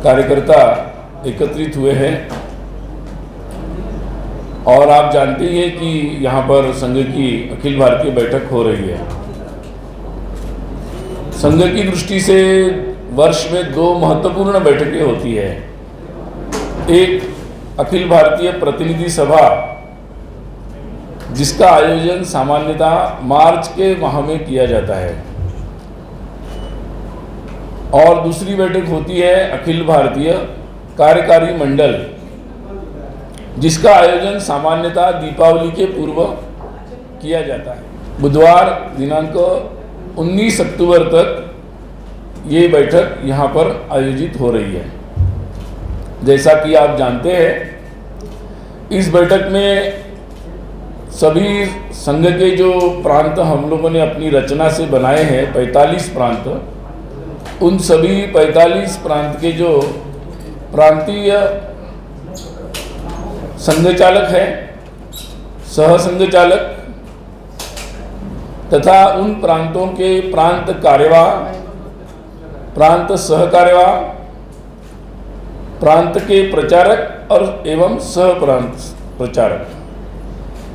कार्यकर्ता एकत्रित हुए हैं और आप जानते ही हैं कि यहाँ पर संघ की अखिल भारतीय बैठक हो रही है। संघ की दृष्टि से वर्ष में 2 महत्वपूर्ण बैठकें होती है। एक अखिल भारतीय प्रतिनिधि सभा, जिसका आयोजन सामान्यतः मार्च के माह में किया जाता है, और दूसरी बैठक होती है अखिल भारतीय कार्यकारी मंडल, जिसका आयोजन सामान्यतः दीपावली के पूर्व किया जाता है। बुधवार दिनांक 19 अक्टूबर तक ये बैठक यहाँ पर आयोजित हो रही है। जैसा कि आप जानते हैं, इस बैठक में सभी संघ के जो प्रांत हम लोगों ने अपनी रचना से बनाए हैं, 45 प्रांत, उन सभी 45 प्रांत के जो प्रांतीय संघ चालक है, सह संघ चालक तथा उन प्रांतों के प्रांत कार्यवाह, प्रांत सह कार्यवाह, प्रांत के प्रचारक और एवं सह प्रांत प्रचारक,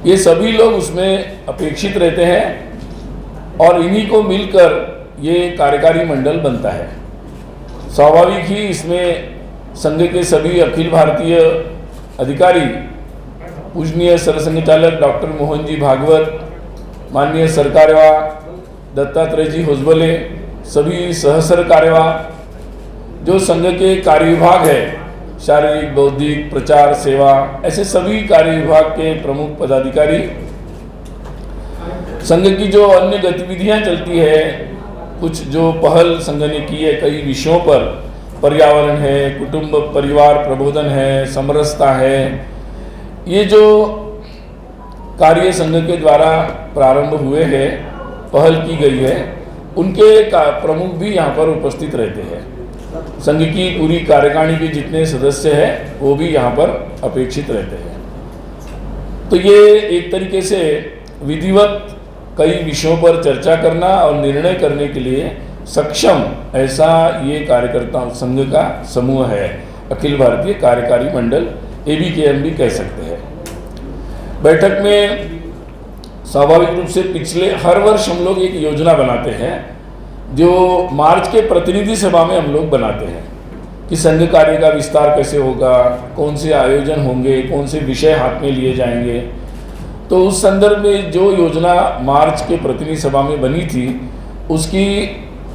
ये सभी लोग उसमें अपेक्षित रहते हैं और इन्हीं को मिलकर ये कार्यकारी मंडल बनता है। स्वाभाविक ही इसमें संघ के सभी अखिल भारतीय अधिकारी, पूजनीय सरसंघ चालक डॉक्टर मोहन जी भागवत, माननीय सरकार्यवाह दत्तात्रेय जी होसबले, सभी सहसर कार्यवाह, जो संघ के कार्य विभाग है, शारीरिक, बौद्धिक, प्रचार, सेवा, ऐसे सभी कार्य विभाग के प्रमुख पदाधिकारी, संघ की जो अन्य गतिविधियां चलती है, कुछ जो पहल संघ ने की है कई विषयों पर, पर्यावरण है, कुटुंब परिवार प्रबोधन है, समरसता है, ये जो कार्य संघ के द्वारा प्रारंभ हुए हैं, पहल की गई है, उनके प्रमुख भी यहाँ पर उपस्थित रहते हैं। संघ की पूरी कार्यकारिणी के जितने सदस्य हैं वो भी यहाँ पर अपेक्षित रहते हैं। तो ये एक तरीके से विधिवत कई विषयों पर चर्चा करना और निर्णय करने के लिए सक्षम ऐसा ये कार्यकर्ता संघ का समूह है, अखिल भारतीय कार्यकारी मंडल, ABKM भी कह सकते हैं। बैठक में स्वाभाविक रूप से पिछले हर वर्ष हम लोग एक योजना बनाते हैं, जो मार्च के प्रतिनिधि सभा में हम लोग बनाते हैं कि संघ कार्य का विस्तार कैसे होगा, कौन से आयोजन होंगे, कौन से विषय हाथ में लिए जाएंगे। तो उस संदर्भ में जो योजना मार्च के प्रतिनिधि सभा में बनी थी, उसकी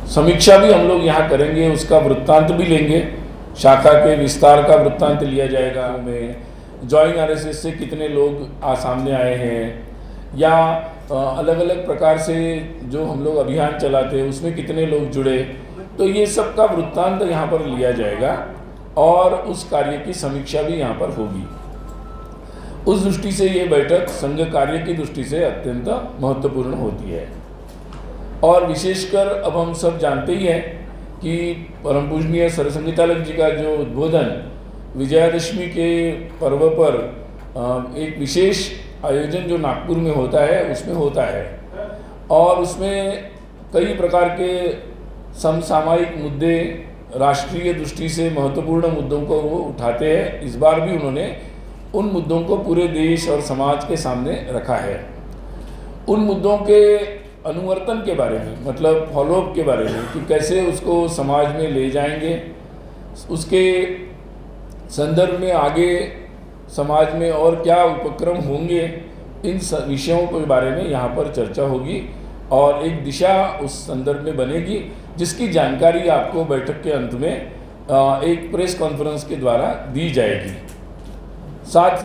समीक्षा भी हम लोग यहाँ करेंगे, उसका वृत्तांत भी लेंगे, शाखा के विस्तार का वृत्तांत लिया जाएगा। में जॉइन RSS से कितने लोग सामने आए हैं, या अलग अलग प्रकार से जो हम लोग अभियान चलाते हैं उसमें कितने लोग जुड़े, तो ये सब का वृत्तांत यहाँ पर लिया जाएगा और उस कार्य की समीक्षा भी यहाँ पर होगी। उस दृष्टि से ये बैठक संघ कार्य की दृष्टि से अत्यंत महत्वपूर्ण होती है। और विशेषकर अब हम सब जानते ही हैं कि परम पूजनीय सरसंघ चालक जी का जो उद्बोधन विजयादशमी के पर्व पर एक विशेष आयोजन जो नागपुर में होता है उसमें होता है, और उसमें कई प्रकार के समसामयिक मुद्दे, राष्ट्रीय दृष्टि से महत्वपूर्ण मुद्दों को वो उठाते हैं। इस बार भी उन्होंने उन मुद्दों को पूरे देश और समाज के सामने रखा है। उन मुद्दों के अनुवर्तन के बारे में, मतलब फॉलोअप के बारे में, कि कैसे उसको समाज में ले जाएंगे, उसके संदर्भ में आगे समाज में और क्या उपक्रम होंगे, इन विषयों के बारे में यहाँ पर चर्चा होगी और एक दिशा उस संदर्भ में बनेगी, जिसकी जानकारी आपको बैठक के अंत में एक प्रेस कॉन्फ्रेंस के द्वारा दी जाएगी। साथ